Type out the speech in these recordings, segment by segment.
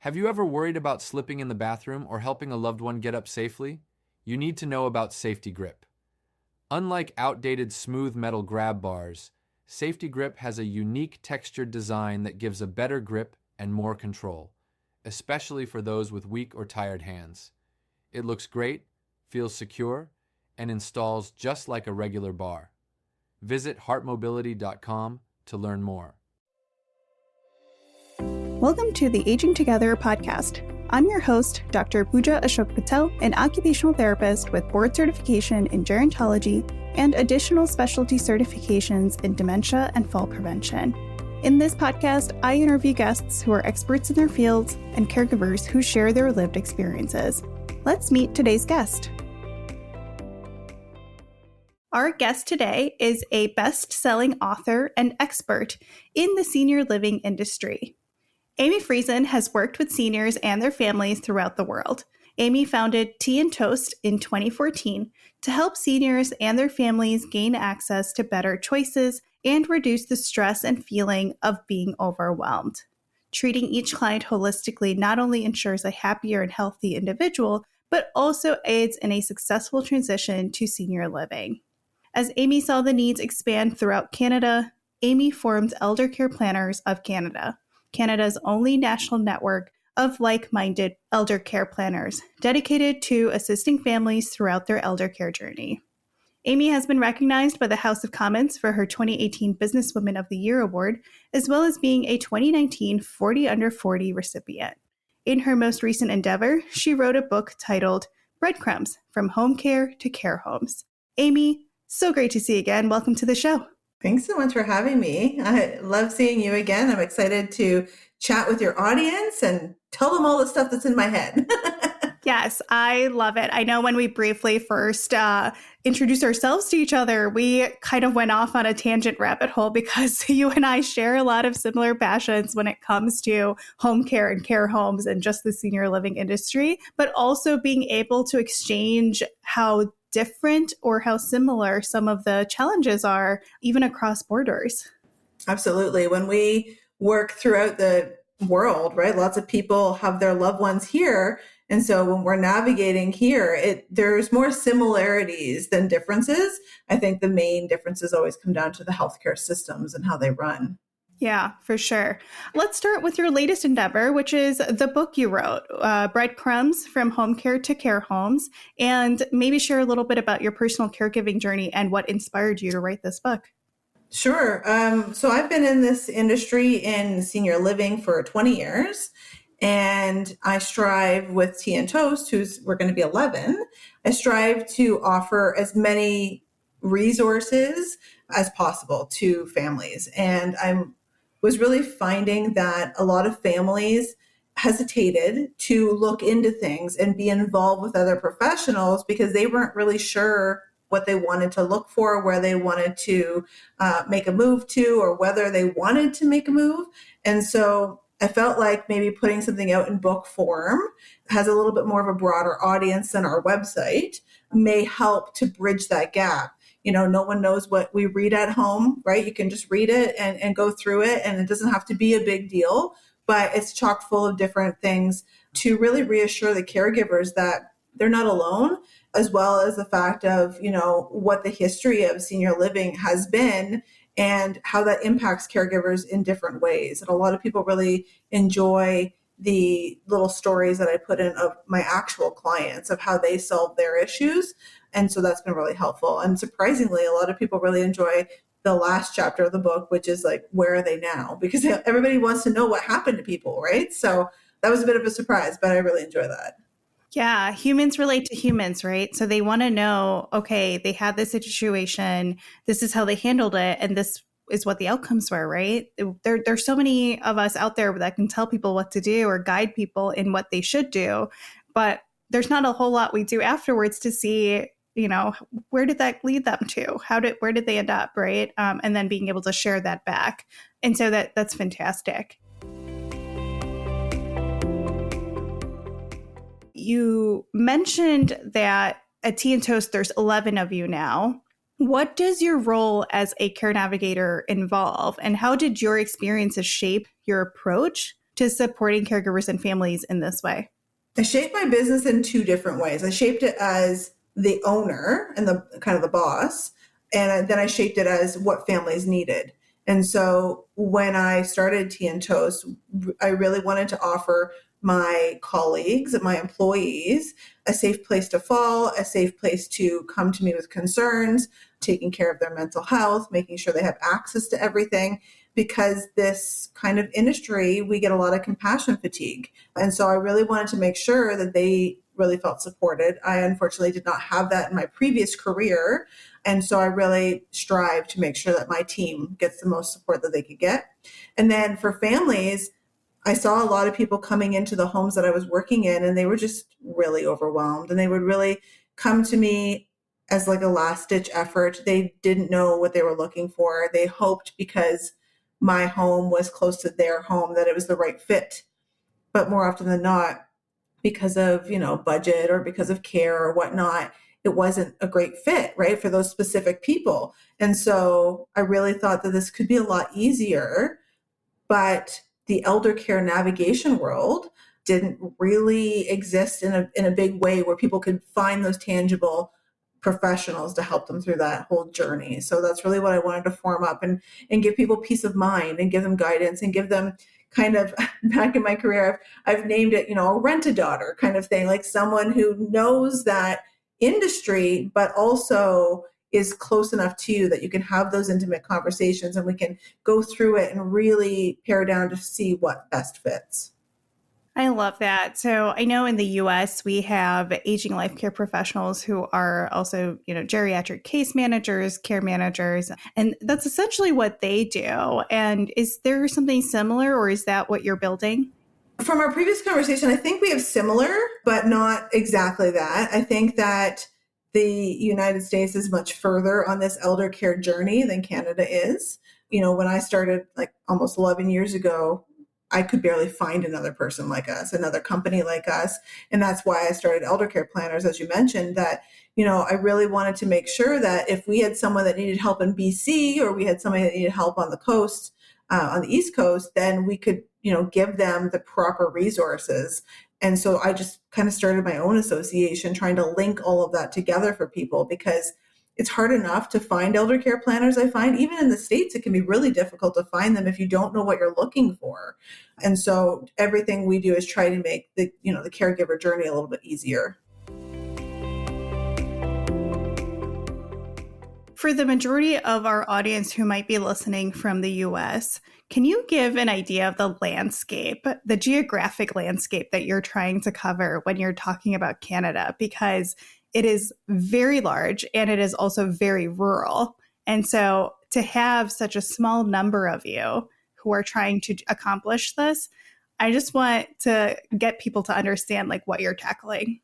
Have you ever worried about slipping in the bathroom or helping a loved one get up safely? You need to know about Safety Grip. Unlike outdated smooth metal grab bars, Safety Grip has a unique textured design that gives a better grip and more control, especially for those with weak or tired hands. It looks great, feels secure, and installs just like a regular bar. Visit heartmobility.com to learn more. Welcome to the Aging Together podcast. I'm your host, Dr. Pooja Patel, an occupational therapist with board certification in gerontology and additional specialty certifications in dementia and fall prevention. In this podcast, I interview guests who are experts in their fields and caregivers who share their lived experiences. Let's meet today's guest. Our guest today is a best-selling author and expert in the senior living industry. Amy Friesen has worked with seniors and their families throughout the world. Amy founded Tea & Toast in 2014 to help seniors and their families gain access to better choices and reduce the stress and feeling of being overwhelmed. Treating each client holistically not only ensures a happier and healthy individual, but also aids in a successful transition to senior living. As Amy saw the needs expand throughout Canada, Amy formed Elder Care Planners of Canada, Canada's only national network of like-minded elder care planners dedicated to assisting families throughout their elder care journey. Amy has been recognized by the House of Commons for her 2018 Businesswoman of the Year award, as well as being a 2019 40 Under 40 recipient. In her most recent endeavor, she wrote a book titled Breadcrumbs, From Home Care to Care Homes. Amy, so great to see you again. Welcome to the show. Thanks so much for having me. I love seeing you again. I'm excited to chat with your audience and tell them all the stuff that's in my head. Yes, I love it. I know when we briefly first introduced ourselves to each other, we kind of went off on a tangent rabbit hole because you and I share a lot of similar passions when it comes to home care and care homes and just the senior living industry, but also being able to exchange how different or how similar some of the challenges are, even across borders. Absolutely. When we work throughout the world, right, lots of people have their loved ones here. And so when we're navigating here, there's more similarities than differences. I think the main differences always come down to the healthcare systems and how they run. Yeah, for sure. Let's start with your latest endeavor, which is the book you wrote, Breadcrumbs, From Home Care to Care Homes, and maybe share a little bit about your personal caregiving journey and what inspired you to write this book. Sure. So I've been in this industry in senior living for 20 years, and I strive with Tea & Toast, we're going to be 11. I strive to offer as many resources as possible to families. And I was really finding that a lot of families hesitated to look into things and be involved with other professionals because they weren't really sure what they wanted to look for, where they wanted to make a move to, or whether they wanted to make a move. And so I felt like maybe putting something out in book form has a little bit more of a broader audience than our website may help to bridge that gap. You know, no one knows what we read at home, right? You can just read it and go through it, and it doesn't have to be a big deal, but it's chock full of different things to really reassure the caregivers that they're not alone, as well as the fact of, you know, what the history of senior living has been and how that impacts caregivers in different ways. And a lot of people really enjoy the little stories that I put in of my actual clients of how they solve their issues. And so that's been really helpful. And surprisingly, a lot of people really enjoy the last chapter of the book, which is like, where are they now? Because everybody wants to know what happened to people, right? So that was a bit of a surprise, but I really enjoy that. Yeah, humans relate to humans, right? So they want to know, okay, they had this situation, this is how they handled it, and this is what the outcomes were, right? There's so many of us out there that can tell people what to do or guide people in what they should do, but there's not a whole lot we do afterwards to see, you know, where did that lead them to? Where did they end up, right? And then being able to share that back. And so that's fantastic. You mentioned that at Tea & Toast, there's 11 of you now. What does your role as a care navigator involve, and how did your experiences shape your approach to supporting caregivers and families in this way? I shaped my business in two different ways. I shaped it as the owner and the kind of the boss, and then I shaped it as what families needed. And so when I started Tea and Toast, I really wanted to offer my colleagues and my employees a safe place to fall, a safe place to come to me with concerns, taking care of their mental health, making sure they have access to everything. Because this kind of industry, we get a lot of compassion fatigue. And so I really wanted to make sure that they really felt supported. I unfortunately did not have that in my previous career. And so I really strive to make sure that my team gets the most support that they could get. And then for families, I saw a lot of people coming into the homes that I was working in, and they were just really overwhelmed. And they would really come to me as like a last ditch effort. They didn't know what they were looking for. They hoped because my home was close to their home that it was the right fit. But more often than not, because of, budget or because of care or whatnot, it wasn't a great fit, right, for those specific people. And so I really thought that this could be a lot easier, but the elder care navigation world didn't really exist in a big way where people could find those tangible professionals to help them through that whole journey. So that's really what I wanted to form up and give people peace of mind and give them guidance and give them kind of, back in my career, I've named it, a rent-a-daughter kind of thing, like someone who knows that industry, but also is close enough to you that you can have those intimate conversations and we can go through it and really pare down to see what best fits. I love that. So I know in the US, we have aging life care professionals who are also, geriatric case managers, care managers, and that's essentially what they do. And is there something similar, or is that what you're building? From our previous conversation, I think we have similar, but not exactly that. I think that the United States is much further on this elder care journey than Canada is. When I started like almost 11 years ago, I could barely find another person like us, another company like us. And that's why I started Elder Care Planners, as you mentioned, that, I really wanted to make sure that if we had someone that needed help in BC or we had somebody that needed help on the coast, on the East Coast, then we could, give them the proper resources. And so I just kind of started my own association trying to link all of that together for people because it's hard enough to find elder care planners. I find even in the States, it can be really difficult to find them if you don't know what you're looking for. And so everything we do is try to make the caregiver journey a little bit easier. For the majority of our audience who might be listening from the US, can you give an idea of the landscape, the geographic landscape that you're trying to cover when you're talking about Canada? Because it is very large and it is also very rural. And so to have such a small number of you who are trying to accomplish this, I just want to get people to understand like what you're tackling.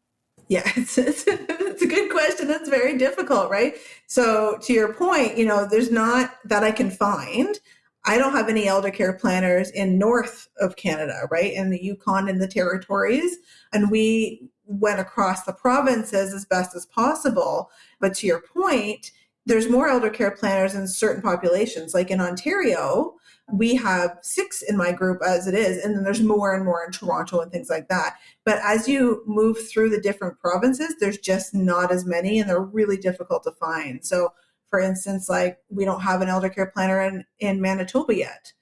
Yeah, it's a good question. It's very difficult, right? So to your point, there's not that I can find. I don't have any elder care planners in north of Canada, right? In the Yukon and the territories. And we went across the provinces as best as possible. But to your point, there's more elder care planners in certain populations. Like in Ontario, we have 6 in my group as it is, and then there's more and more in Toronto and things like that. But as you move through the different provinces, there's just not as many, and they're really difficult to find. So for instance, like we don't have an elder care planner in Manitoba yet.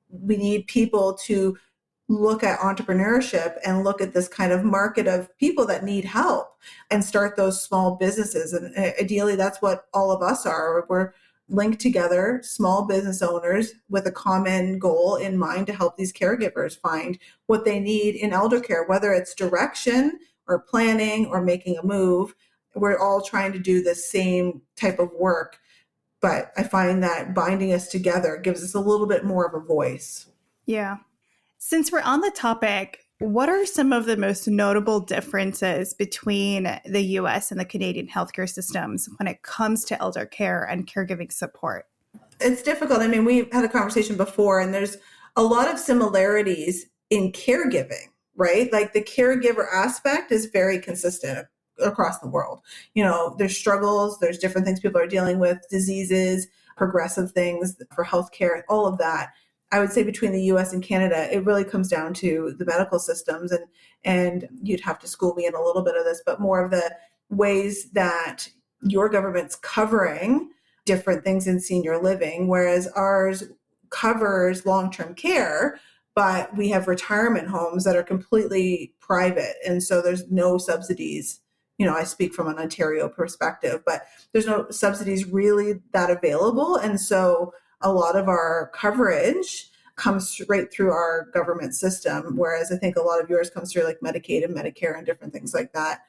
We need people to look at entrepreneurship and look at this kind of market of people that need help and start those small businesses. And ideally, that's what all of us are. We're linked together, small business owners with a common goal in mind to help these caregivers find what they need in elder care, whether it's direction or planning or making a move. We're all trying to do the same type of work. But I find that binding us together gives us a little bit more of a voice. Yeah. Since we're on the topic, what are some of the most notable differences between the US and the Canadian healthcare systems when it comes to elder care and caregiving support? It's difficult. I mean, we've had a conversation before, and there's a lot of similarities in caregiving, right? Like the caregiver aspect is very consistent across the world. There's struggles, there's different things people are dealing with, diseases, progressive things for healthcare, all of that. I would say between the US and Canada, it really comes down to the medical systems. And you'd have to school me in a little bit of this, but more of the ways that your government's covering different things in senior living, whereas ours covers long-term care, but we have retirement homes that are completely private. And so there's no subsidies. I speak from an Ontario perspective, but there's no subsidies really that available. And so a lot of our coverage comes straight through our government system, whereas I think a lot of yours comes through like Medicaid and Medicare and different things like that.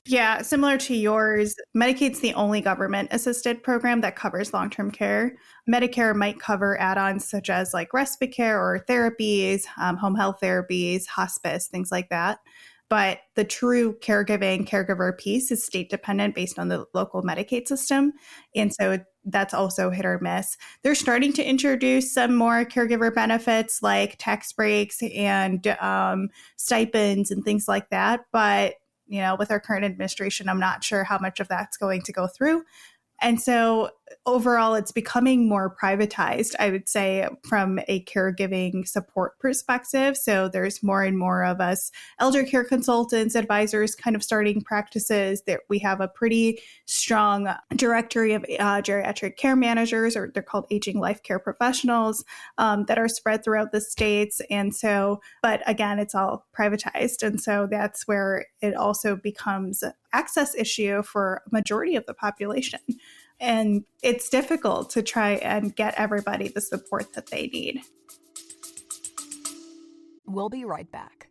Yeah, similar to yours, Medicaid's the only government-assisted program that covers long-term care. Medicare might cover add-ons such as like respite care or therapies, home health therapies, hospice, things like that. But the true caregiver piece is state dependent based on the local Medicaid system. And so that's also hit or miss. They're starting to introduce some more caregiver benefits like tax breaks and stipends and things like that. But with our current administration, I'm not sure how much of that's going to go through. And so overall, it's becoming more privatized, I would say, from a caregiving support perspective. So there's more and more of us elder care consultants, advisors kind of starting practices. That we have a pretty strong directory of geriatric care managers, or they're called aging life care professionals, that are spread throughout the states. And so, but again, it's all privatized. And so that's where it also becomes an access issue for a majority of the population. And it's difficult to try and get everybody the support that they need. We'll be right back.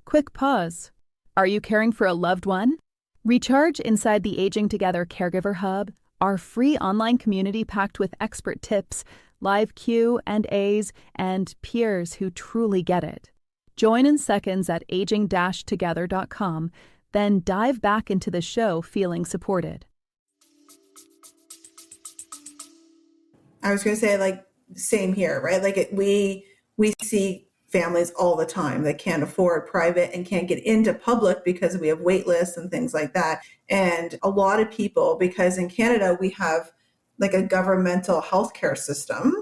Quick pause. Are you caring for a loved one? Recharge inside the Aging Together Caregiver Hub, our free online community packed with expert tips, live Q&As, and peers who truly get it. Join in seconds at aging-together.com, then dive back into the show feeling supported. I was going to say, like, same here, right? Like we see families all the time that can't afford private and can't get into public because we have wait lists and things like that. And a lot of people, because in Canada, we have like a governmental healthcare system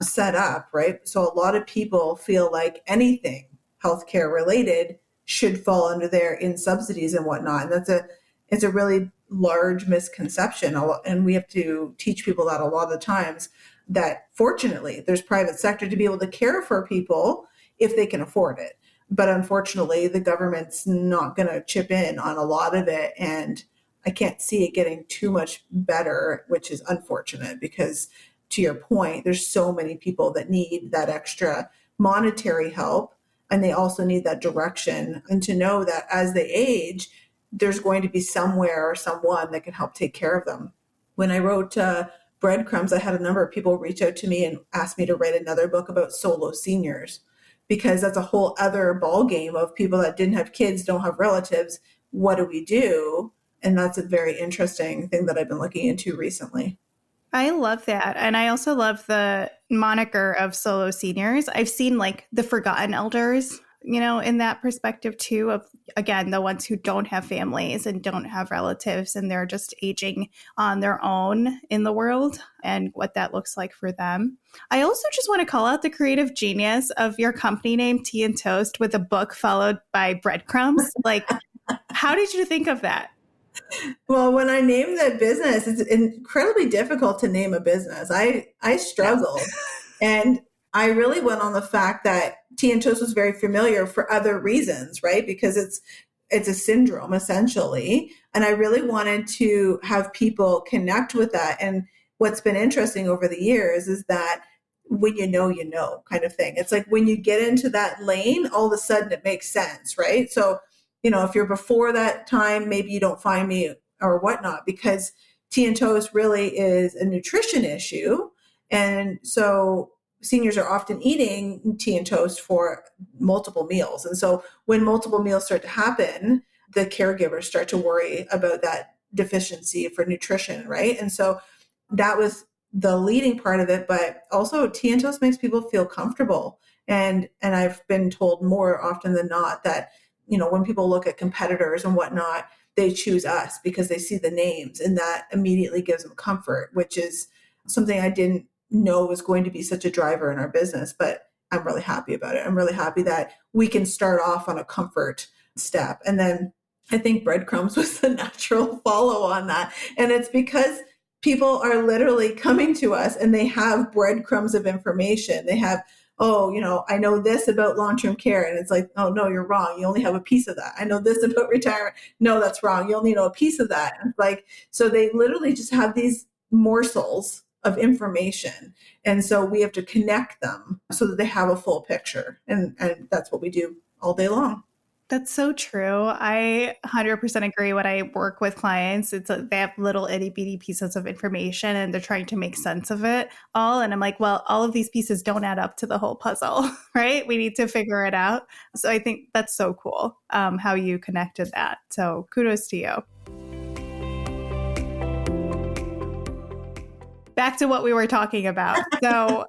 set up, right? So a lot of people feel like anything healthcare related should fall under there in subsidies and whatnot. And it's a really large misconception. And we have to teach people that a lot of times, that fortunately there's private sector to be able to care for people if they can afford it. But unfortunately, the government's not going to chip in on a lot of it. And I can't see it getting too much better, which is unfortunate because, to your point, there's so many people that need that extra monetary help. And they also need that direction, and to know that as they age, there's going to be somewhere or someone that can help take care of them. When I wrote Breadcrumbs, I had a number of people reach out to me and ask me to write another book about solo seniors, because that's a whole other ballgame of people that didn't have kids, don't have relatives. What do we do? And that's a very interesting thing that I've been looking into recently. I love that. And I also love the moniker of solo seniors. I've seen like the forgotten elders, in that perspective too, of, again, the ones who don't have families and don't have relatives, and they're just aging on their own in the world and what that looks like for them. I also just want to call out the creative genius of your company name, Tea and Toast, with a book followed by Breadcrumbs. Like, how did you think of that? Well, when I named the business, it's incredibly difficult to name a business. I struggled. And I really went on the fact that Tea and Toast was very familiar for other reasons, right? Because it's a syndrome, essentially. And I really wanted to have people connect with that. And what's been interesting over the years is that when you know kind of thing. It's like when you get into that lane, all of a sudden it makes sense, right? So, if you're before that time, maybe you don't find me or whatnot, because Tea and Toast really is a nutrition issue. And so seniors are often eating tea and toast for multiple meals. And so when multiple meals start to happen, the caregivers start to worry about that deficiency for nutrition, right? And so that was the leading part of it. But also tea and toast makes people feel comfortable. And I've been told more often than not that, when people look at competitors and whatnot, they choose us because they see the names, and that immediately gives them comfort, which is something I didn't know was going to be such a driver in our business, but I'm really happy about it. I'm really happy that we can start off on a comfort step. And then I think Breadcrumbs was the natural follow on that. And it's because people are literally coming to us and they have breadcrumbs of information. They have, oh, I know this about long-term care. And it's like, oh, no, you're wrong. You only have a piece of that. I know this about retirement. No, that's wrong. You only know a piece of that. And it's like, so they literally just have these morsels of information. And so we have to connect them so that they have a full picture. And that's what we do all day long. That's so true. I 100% agree. When I work with clients, it's they have little itty bitty pieces of information and they're trying to make sense of it all. And I'm like, well, all of these pieces don't add up to the whole puzzle, right? We need to figure it out. So I think that's so cool how you connected that. So kudos to you. Back to what we were talking about. So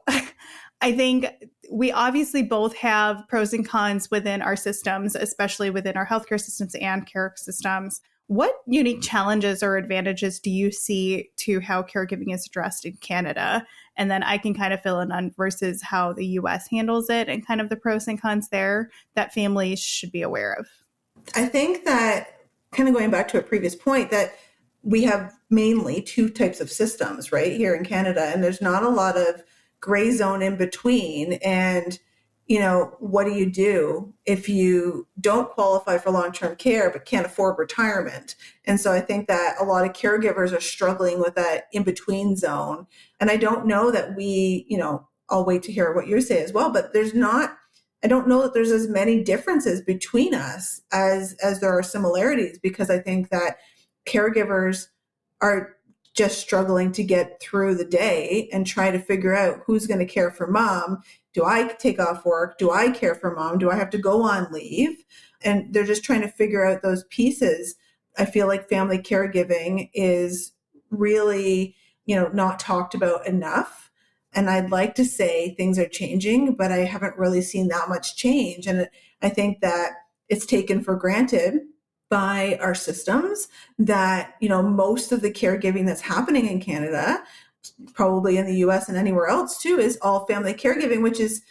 I think we obviously both have pros and cons within our systems, especially within our healthcare systems and care systems. What unique challenges or advantages do you see to how caregiving is addressed in Canada? And then I can kind of fill in on versus how the US handles it and kind of the pros and cons there that families should be aware of. I think that, kind of going back to a previous point, that we have mainly two types of systems right here in Canada, and there's not a lot of gray zone in between. And, what do you do if you don't qualify for long-term care but can't afford retirement? And so I think that a lot of caregivers are struggling with that in-between zone. And I don't know that I'll wait to hear what you say as well, but I don't know that there's as many differences between us as there are similarities, because I think that caregivers are just struggling to get through the day and try to figure out who's going to care for mom. Do I take off work? Do I care for mom? Do I have to go on leave? And they're just trying to figure out those pieces. I feel like family caregiving is really, not talked about enough. And I'd like to say things are changing, but I haven't really seen that much change. And I think that it's taken for granted by our systems that, most of the caregiving that's happening in Canada, probably in the US and anywhere else too, is all family caregiving, which is,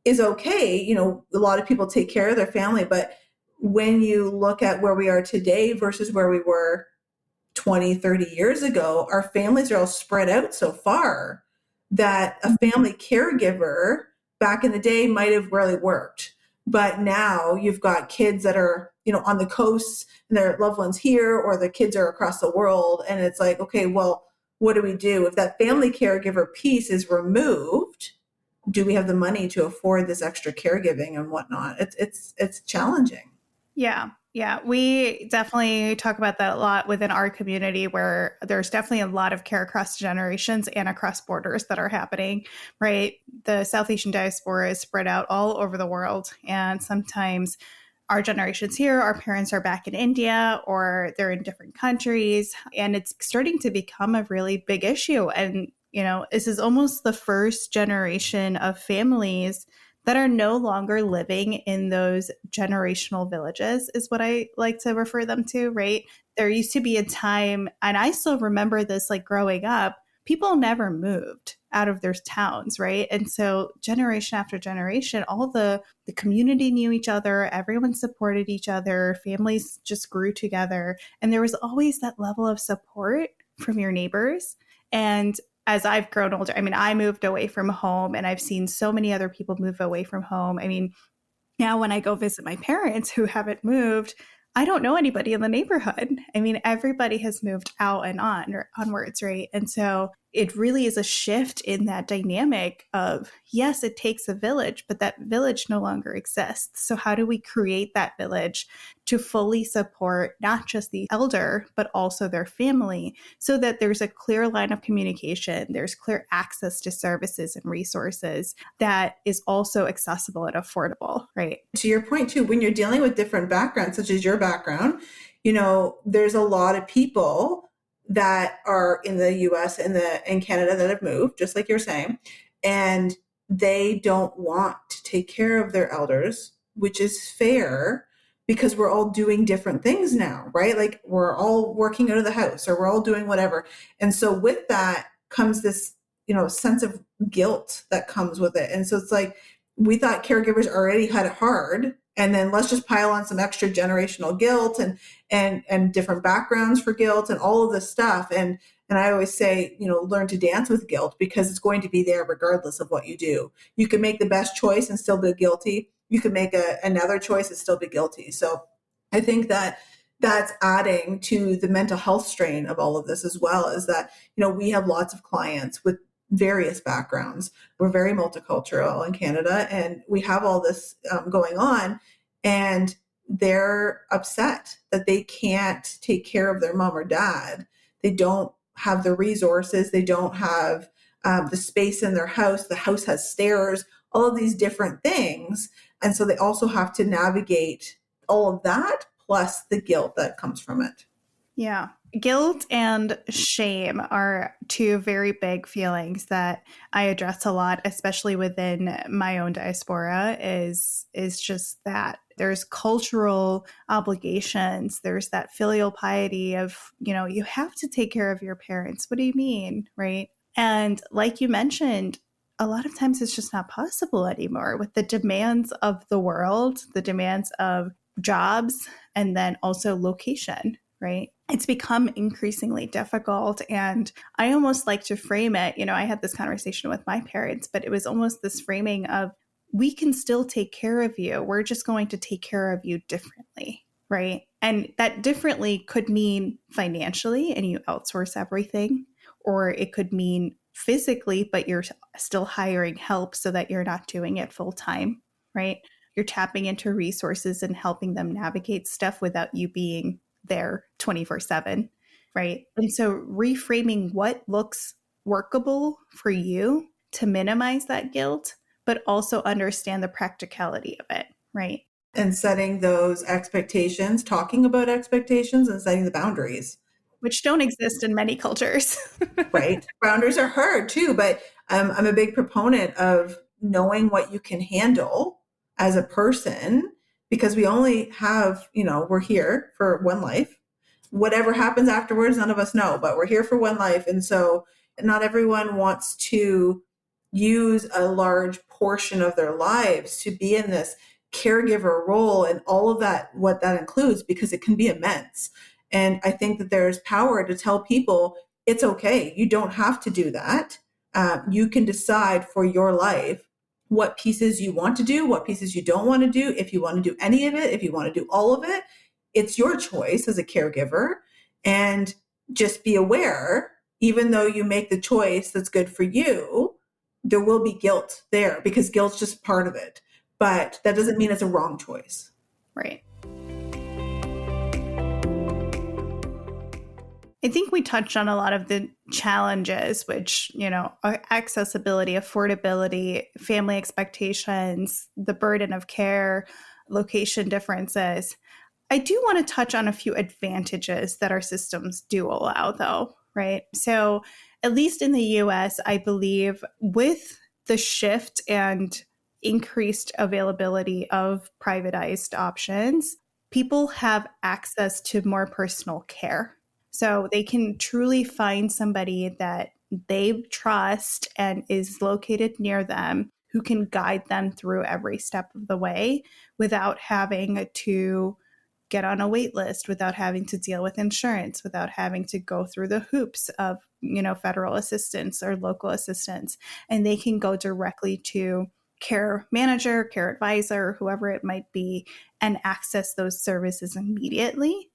is okay. A lot of people take care of their family, but when you look at where we are today versus where we were 20, 30 years ago, our families are all spread out so far that a family caregiver back in the day might have really worked. But now you've got kids that are, on the coast and their loved ones here, or the kids are across the world. And it's like, okay, well, what do we do? If that family caregiver piece is removed, do we have the money to afford this extra caregiving and whatnot? It's challenging. Yeah. Yeah, we definitely talk about that a lot within our community, where there's definitely a lot of care across generations and across borders that are happening, right? The South Asian diaspora is spread out all over the world. And sometimes our generations here, our parents are back in India or they're in different countries. And it's starting to become a really big issue. And, this is almost the first generation of families that are no longer living in those generational villages, is what I like to refer them to, right? There used to be a time, and I still remember this, like growing up, people never moved out of their towns, right? And so generation after generation, all the community knew each other, everyone supported each other, families just grew together. And there was always that level of support from your neighbors. And as I've grown older, I moved away from home, and I've seen so many other people move away from home. Now when I go visit my parents who haven't moved, I don't know anybody in the neighborhood. Everybody has moved out and onwards, right? And so it really is a shift in that dynamic of, yes, it takes a village, but that village no longer exists. So how do we create that village to fully support not just the elder, but also their family, so that there's a clear line of communication, there's clear access to services and resources that is also accessible and affordable, right? To your point too, when you're dealing with different backgrounds, such as your background, there's a lot of people that are in the US and in Canada that have moved, just like you're saying, and they don't want to take care of their elders, which is fair, because we're all doing different things now, right? Like we're all working out of the house, or we're all doing whatever. And so with that comes this, sense of guilt that comes with it. And so it's like, we thought caregivers already had it hard, and then let's just pile on some extra generational guilt and different backgrounds for guilt and all of this stuff. And I always say, learn to dance with guilt, because it's going to be there regardless of what you do. You can make the best choice and still be guilty. You can make another choice and still be guilty. So I think that that's adding to the mental health strain of all of this, as well, is that, we have lots of clients with various backgrounds. We're very multicultural in Canada, and we have all this going on, and they're upset that they can't take care of their mom or dad. They don't have the resources. They don't have the space in their house. The house has stairs, all of these different things. And so they also have to navigate all of that, plus the guilt that comes from it. Yeah. Guilt and shame are two very big feelings that I address a lot, especially within my own diaspora, is just that there's cultural obligations. There's that filial piety of, you have to take care of your parents. What do you mean? Right. And like you mentioned, a lot of times it's just not possible anymore with the demands of the world, the demands of jobs, and then also location, right? It's become increasingly difficult. And I almost like to frame it, I had this conversation with my parents, but it was almost this framing of, we can still take care of you. We're just going to take care of you differently, right? And that differently could mean financially and you outsource everything, or it could mean physically, but you're still hiring help so that you're not doing it full time, right? You're tapping into resources and helping them navigate stuff without you being there 24/7, right? And so reframing what looks workable for you to minimize that guilt, but also understand the practicality of it, right? And setting those expectations, talking about expectations and setting the boundaries. Which don't exist in many cultures. Right? Boundaries are hard too, but I'm a big proponent of knowing what you can handle as a person, because we only have, we're here for one life. Whatever happens afterwards, none of us know, but we're here for one life. And so not everyone wants to use a large portion of their lives to be in this caregiver role and all of that, what that includes, because it can be immense. And I think that there's power to tell people it's okay. You don't have to do that. You can decide for your life what pieces you want to do, what pieces you don't want to do. If you want to do any of it, if you want to do all of it, it's your choice as a caregiver. And just be aware, even though you make the choice that's good for you, there will be guilt there, because guilt's just part of it. But that doesn't mean it's a wrong choice. Right. I think we touched on a lot of the challenges, which, are accessibility, affordability, family expectations, the burden of care, location differences. I do want to touch on a few advantages that our systems do allow, though, right? So at least in the US, I believe with the shift and increased availability of privatized options, people have access to more personal care. So they can truly find somebody that they trust and is located near them who can guide them through every step of the way without having to get on a wait list, without having to deal with insurance, without having to go through the hoops of, federal assistance or local assistance. And they can go directly to care manager, care advisor, whoever it might be, and access those services immediately.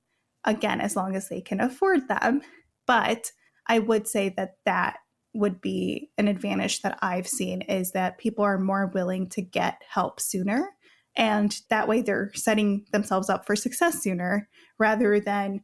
Again, as long as they can afford them. But I would say that would be an advantage that I've seen, is that people are more willing to get help sooner. And that way they're setting themselves up for success sooner, rather than,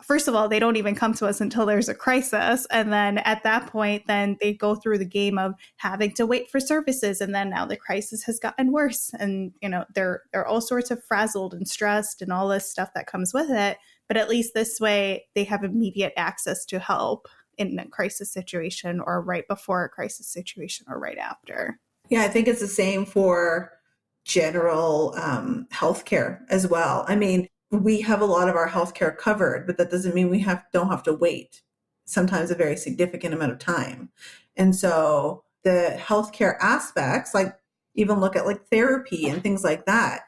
first of all, they don't even come to us until there's a crisis. And then at that point, then they go through the game of having to wait for services. And then now the crisis has gotten worse. And, they're all sorts of frazzled and stressed and all this stuff that comes with it. But at least this way, they have immediate access to help in a crisis situation, or right before a crisis situation, or right after. Yeah, I think it's the same for general healthcare as well. I mean, we have a lot of our healthcare covered, but that doesn't mean we don't have to wait. sometimes a very significant amount of time. And so the healthcare aspects, like even look at like therapy and things like that.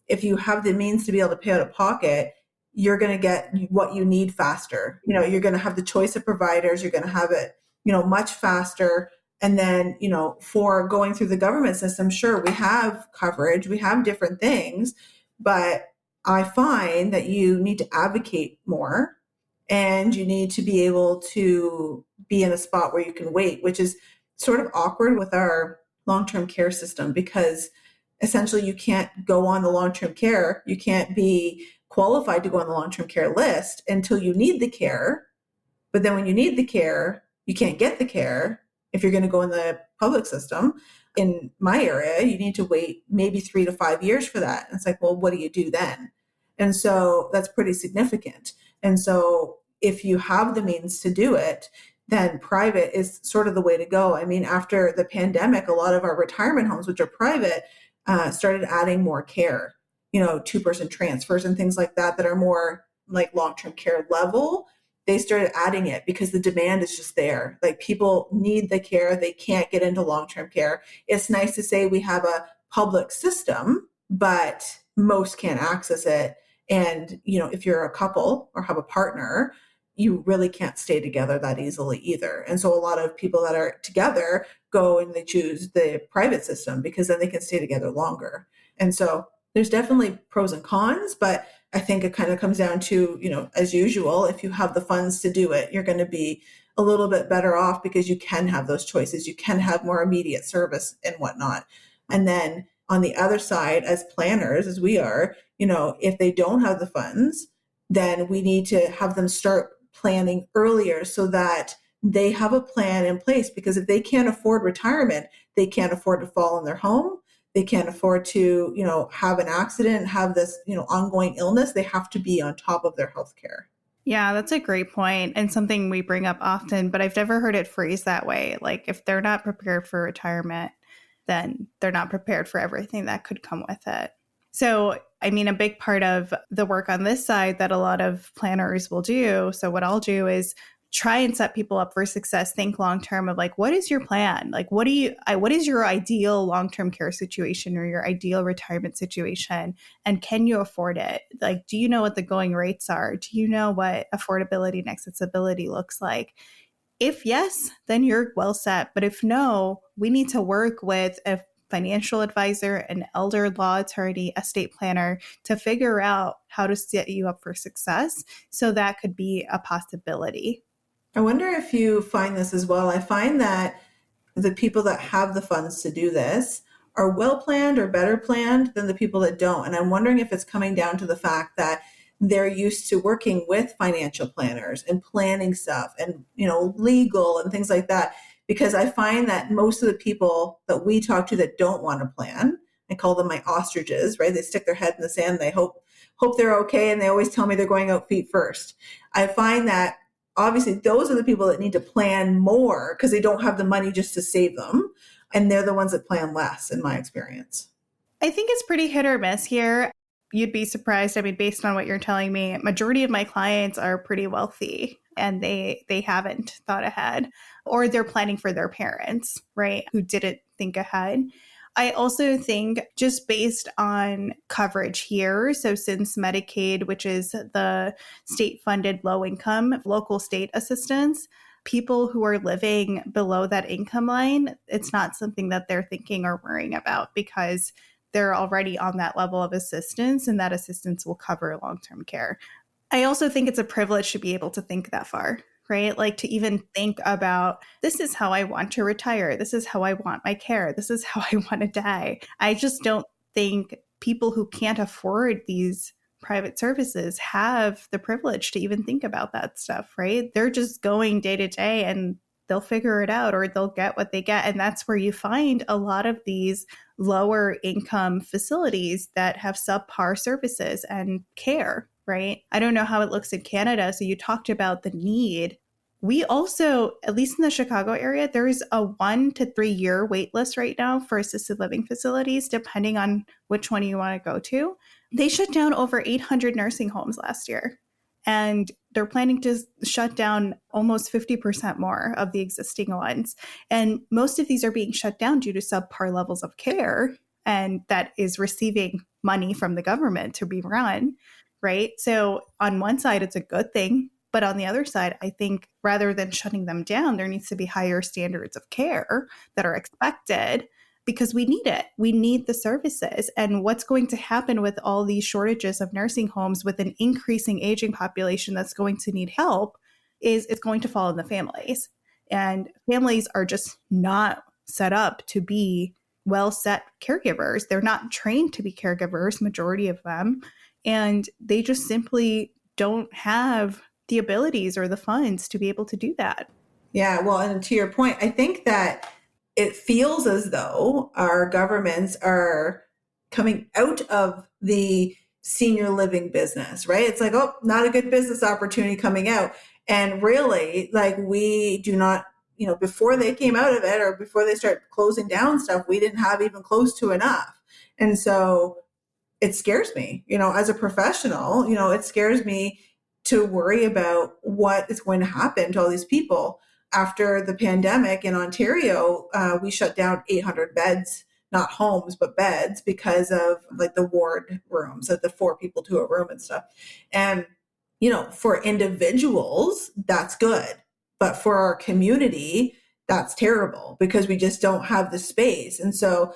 If you have the means to be able to pay out of pocket, you're going to get what you need faster. You're going to have the choice of providers. You're going to have it, much faster. And then, for going through the government system, sure, we have coverage, we have different things, but I find that you need to advocate more and you need to be able to be in a spot where you can wait, which is sort of awkward with our long-term care system, because essentially you can't go on the long-term care. You can't be qualified to go on the long-term care list until you need the care. But then when you need the care, you can't get the care if you're going to go in the public system. In my area, you need to wait maybe 3 to 5 years for that. And it's like, well, what do you do then? And so that's pretty significant. And so if you have the means to do it, then private is sort of the way to go. I mean, after the pandemic, a lot of our retirement homes, which are private, started adding more care, 2-person transfers and things like that are more like long-term care level. They started adding it because the demand is just there. Like, people need the care. They can't get into long-term care. It's nice to say we have a public system, but most can't access it. And, if you're a couple or have a partner, you really can't stay together that easily either. And so a lot of people that are together go and they choose the private system because then they can stay together longer. And so there's definitely pros and cons, but I think it kind of comes down to, as usual, if you have the funds to do it, you're going to be a little bit better off because you can have those choices. You can have more immediate service and whatnot. And then on the other side, as planners, as we are, if they don't have the funds, then we need to have them start planning earlier so that they have a plan in place. Because if they can't afford retirement, they can't afford to fall in their home. They can't afford to, have an accident, have this, ongoing illness. They have to be on top of their health care. Yeah, that's a great point and something we bring up often, but I've never heard it phrased that way. Like, if they're not prepared for retirement, then they're not prepared for everything that could come with it. So, I mean, a big part of the work on this side that a lot of planners will do, so what I'll do is try and set people up for success, think long-term of like, what is your plan? Like, what is your ideal long-term care situation or your ideal retirement situation? And can you afford it? Like, do you know what the going rates are? Do you know what affordability and accessibility looks like? If yes, then you're well set. But if no, we need to work with a financial advisor, an elder law attorney, estate planner to figure out how to set you up for success. So that could be a possibility. I wonder if you find this as well. I find that the people that have the funds to do this are well planned or better planned than the people that don't. And I'm wondering if it's coming down to the fact that they're used to working with financial planners and planning stuff and, legal and things like that. Because I find that most of the people that we talk to that don't want to plan, I call them my ostriches, right? They stick their head in the sand. They hope they're okay. And they always tell me they're going out feet first. I find that obviously those are the people that need to plan more because they don't have the money just to save them. And they're the ones that plan less, in my experience. I think it's pretty hit or miss here. You'd be surprised. I mean, based on what you're telling me, majority of my clients are pretty wealthy and they haven't thought ahead, or they're planning for their parents, right, who didn't think ahead. I also think just based on coverage here, so since Medicaid, which is the state-funded low-income local state assistance, people who are living below that income line, it's not something that they're thinking or worrying about because they're already on that level of assistance, and that assistance will cover long-term care. I also think it's a privilege to be able to think that far, right? Like to even think about, this is how I want to retire. This is how I want my care. This is how I want to die. I just don't think people who can't afford these private services have the privilege to even think about that stuff, right? They're just going day to day and they'll figure it out or they'll get what they get. And that's where you find a lot of these lower income facilities that have subpar services and care, right? I don't know how it looks in Canada. So you talked about the need. We also, at least in the Chicago area, there is a 1 to 3 year wait list right now for assisted living facilities, depending on which one you want to go to. They shut down over 800 nursing homes last year. And they're planning to shut down almost 50% more of the existing ones. And most of these are being shut down due to subpar levels of care, and that is receiving money from the government to be run, right? So on one side, it's a good thing. But on the other side, I think rather than shutting them down, there needs to be higher standards of care that are expected, because we need it. We need the services. And what's going to happen with all these shortages of nursing homes with an increasing aging population that's going to need help is it's going to fall on the families. And families are just not set up to be well set caregivers. They're not trained to be caregivers, majority of them. And they just simply don't have the abilities or the funds to be able to do that. Yeah, well, and to your point, I think that it feels as though our governments are coming out of the senior living business, right? It's like, oh, not a good business opportunity coming out. And really, like, we do not, before they came out of it or before they start closing down stuff, we didn't have even close to enough. And so it scares me, as a professional, it scares me to worry about what is going to happen to all these people. After the pandemic in Ontario, we shut down 800 beds, not homes, but beds, because of like the ward rooms, like the 4 people to a room and stuff. And, for individuals, that's good. But for our community, that's terrible because we just don't have the space. And so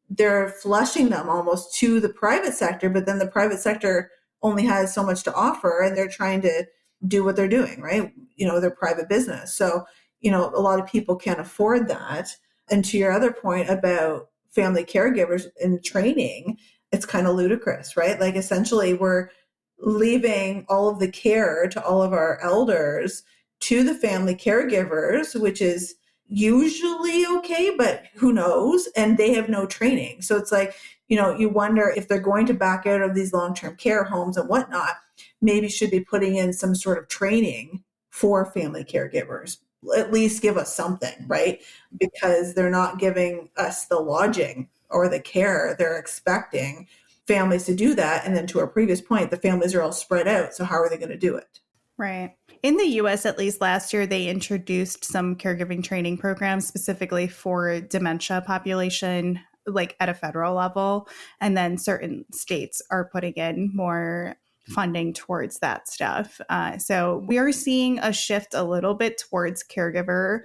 they're flushing them almost to the private sector, but then the private sector only has so much to offer and they're trying to do what they're doing, right? Their private business. So, a lot of people can't afford that. And to your other point about family caregivers and training, it's kind of ludicrous, right? Like essentially we're leaving all of the care to all of our elders to the family caregivers, which is usually okay, but who knows? And they have no training. So it's like, you wonder if they're going to back out of these long-term care homes and whatnot, maybe should be putting in some sort of training for family caregivers. At least give us something, right? Because they're not giving us the lodging or the care they're expecting families to do that. And then to our previous point, the families are all spread out. So how are they going to do it? Right. In the US, at least last year, they introduced some caregiving training programs specifically for dementia population, like at a federal level. And then certain states are putting in more funding towards that stuff. So we are seeing a shift a little bit towards caregiver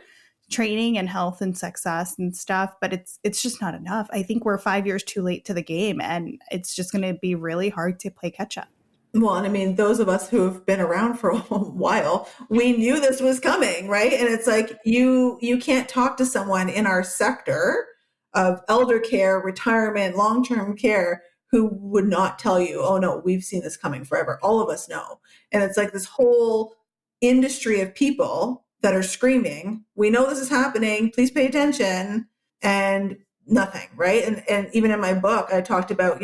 training and health and success and stuff, but it's just not enough. I think we're 5 years too late to the game, and it's just going to be really hard to play catch up. Well, and I mean, those of us who have been around for a while, we knew this was coming, right? And it's like, you can't talk to someone in our sector of elder care, retirement, long-term care, who would not tell you, oh no, we've seen this coming forever. All of us know. And it's like this whole industry of people that are screaming, we know this is happening, please pay attention, and nothing, right? And even in my book, I talked about,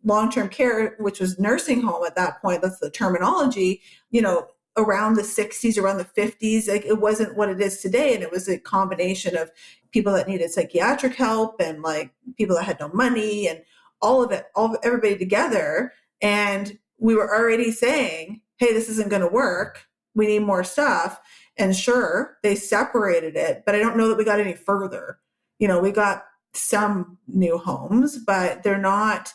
long-term care, which was nursing home at that point, that's the terminology, around the 60s, around the 50s, like it wasn't what it is today. And it was a combination of people that needed psychiatric help and like people that had no money and all of it, everybody together. And we were already saying, hey, this isn't going to work. We need more stuff. And sure, they separated it, but I don't know that we got any further. We got some new homes, but they're not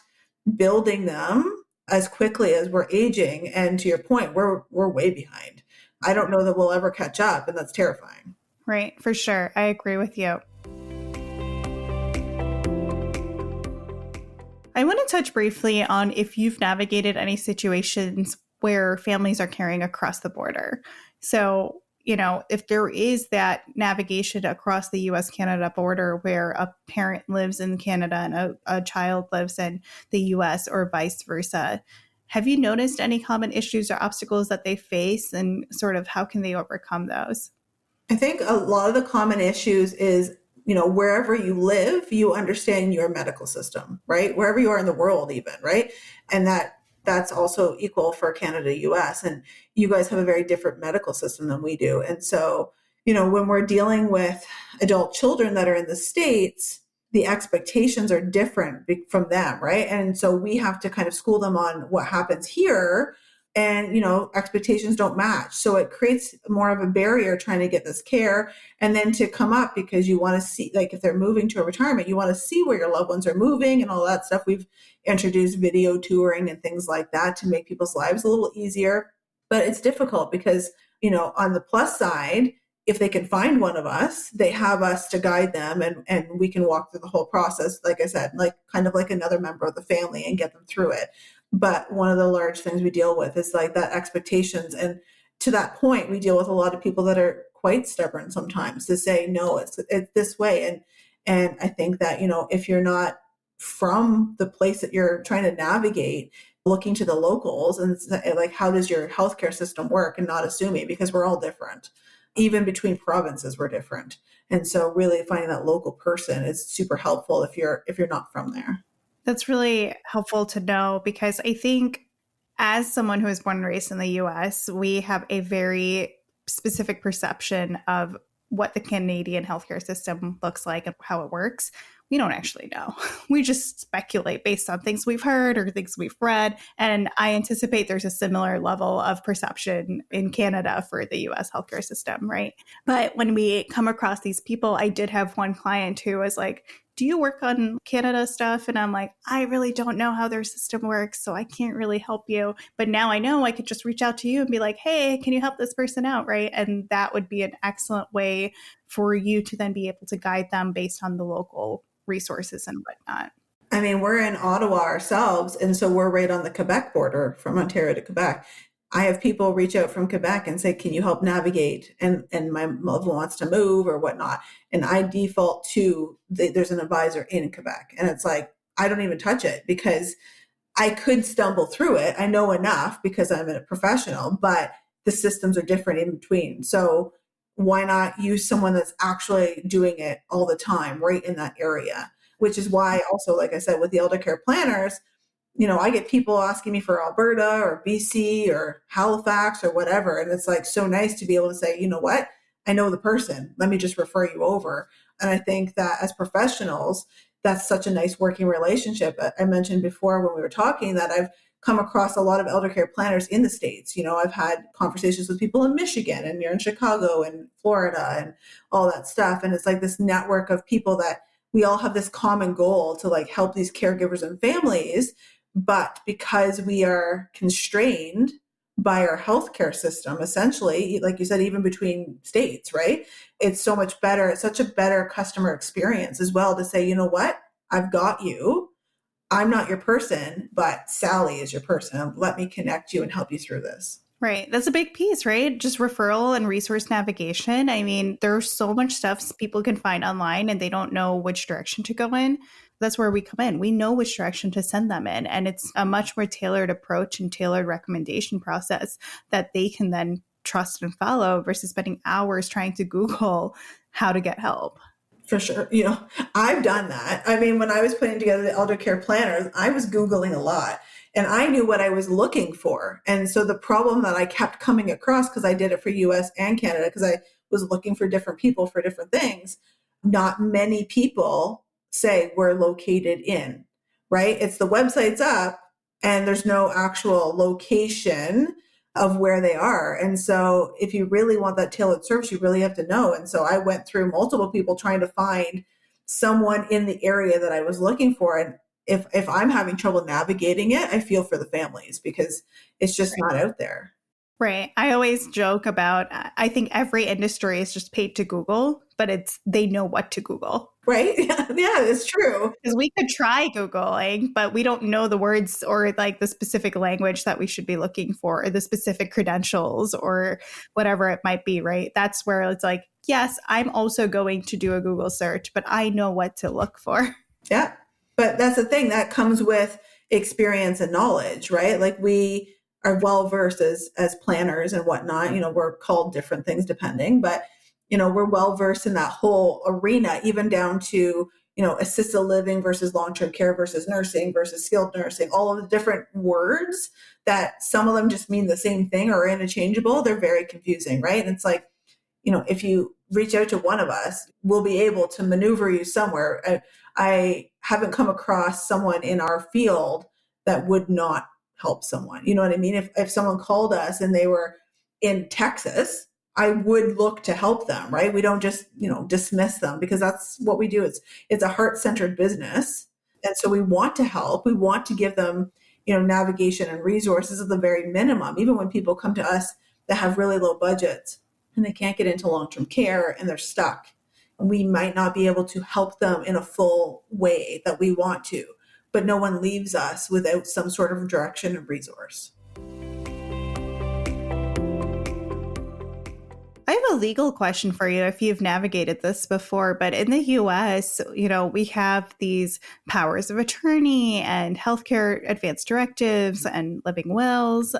building them as quickly as we're aging. And to your point, we're way behind. I don't know that we'll ever catch up, and that's terrifying. Right, for sure. I agree with you. I want to touch briefly on if you've navigated any situations where families are caring across the border. So, if there is that navigation across the US-Canada border where a parent lives in Canada and a child lives in the US or vice versa, have you noticed any common issues or obstacles that they face, and sort of how can they overcome those? I think a lot of the common issues is, wherever you live, you understand your medical system, right? Wherever you are in the world even, right? And that's also equal for Canada, US. And you guys have a very different medical system than we do. And so, when we're dealing with adult children that are in the States, the expectations are different from them, right? And so we have to kind of school them on what happens here and, expectations don't match. So it creates more of a barrier trying to get this care and then to come up because you want to see, like if they're moving to a retirement, you want to see where your loved ones are moving and all that stuff. We've introduced video touring and things like that to make people's lives a little easier. But it's difficult because, on the plus side, if they can find one of us, they have us to guide them and we can walk through the whole process, like I said, like kind of like another member of the family and get them through it. But one of the large things we deal with is like that expectations. And to that point, we deal with a lot of people that are quite stubborn sometimes to say, no, it's this way. And I think that, if you're not from the place that you're trying to navigate, looking to the locals and like, how does your healthcare system work, and not assuming, because we're all different. Even between provinces, we're different. And so really finding that local person is super helpful if you're not from there. That's really helpful to know, because I think as someone who was born and raised in the US, we have a very specific perception of what the Canadian healthcare system looks like and how it works. We don't actually know. We just speculate based on things we've heard or things we've read. And I anticipate there's a similar level of perception in Canada for the US healthcare system, right? But when we come across these people, I did have one client who was like, do you work on Canada stuff? And I'm like, I really don't know how their system works, so I can't really help you. But now I know I could just reach out to you and be like, hey, can you help this person out, right? And that would be an excellent way for you to then be able to guide them based on the local resources and whatnot. I mean, we're in Ottawa ourselves, and so we're right on the Quebec border from Ontario to Quebec. I have people reach out from Quebec and say, can you help navigate? And my loved one wants to move or whatnot. And I default to there's an advisor in Quebec. And it's like, I don't even touch it because I could stumble through it. I know enough because I'm a professional, but the systems are different in between. So why not use someone that's actually doing it all the time right in that area? Which is why also, like I said, with the elder care planners, I get people asking me for Alberta or BC or Halifax or whatever. And it's like so nice to be able to say, you know what? I know the person. Let me just refer you over. And I think that as professionals, that's such a nice working relationship. I mentioned before when we were talking that I've come across a lot of elder care planners in the States. I've had conversations with people in Michigan and you're in Chicago and Florida and all that stuff. And it's like this network of people that we all have this common goal to like help these caregivers and families. But because we are constrained by our healthcare system, essentially, like you said, even between states, right? It's so much better. It's such a better customer experience as well to say, you know what? I've got you. I'm not your person, but Sally is your person. Let me connect you and help you through this. Right. That's a big piece, right? Just referral and resource navigation. I mean, there's so much stuff people can find online and they don't know which direction to go in. That's where we come in. We know which direction to send them in. And it's a much more tailored approach and tailored recommendation process that they can then trust and follow versus spending hours trying to Google how to get help. For sure. I've done that. I mean, when I was putting together the elder care planners, I was Googling a lot and I knew what I was looking for. And so the problem that I kept coming across, because I did it for US and Canada, because I was looking for different people for different things, not many people say we're located in, right? It's the website's up and there's no actual location of where they are. And so if you really want that tailored service, you really have to know. And so I went through multiple people trying to find someone in the area that I was looking for. And if I'm having trouble navigating it, I feel for the families because it's just not out there. Right. I always joke about, I think every industry is just paid to Google, but they know what to Google. Right. Yeah, it's true. Because we could try Googling, but we don't know the words or like the specific language that we should be looking for or the specific credentials or whatever it might be. Right. That's where it's like, yes, I'm also going to do a Google search, but I know what to look for. Yeah. But that's the thing that comes with experience and knowledge, right? Like we are well-versed as planners and whatnot, we're called different things depending, but, we're well-versed in that whole arena, even down to, assisted living versus long-term care versus nursing versus skilled nursing, all of the different words that some of them just mean the same thing or are interchangeable. They're very confusing, right? And it's like, if you reach out to one of us, we'll be able to maneuver you somewhere. I haven't come across someone in our field that would not help someone. You know what I mean? If someone called us and they were in Texas, I would look to help them, right? We don't just, dismiss them, because that's what we do. It's a heart-centered business. And so we want to help. We want to give them, navigation and resources at the very minimum, even when people come to us that have really low budgets and they can't get into long-term care and they're stuck. We might not be able to help them in a full way that we want to, but no one leaves us without some sort of direction and resource. I have a legal question for you if you've navigated this before, but in the US, we have these powers of attorney and healthcare advance directives and living wills.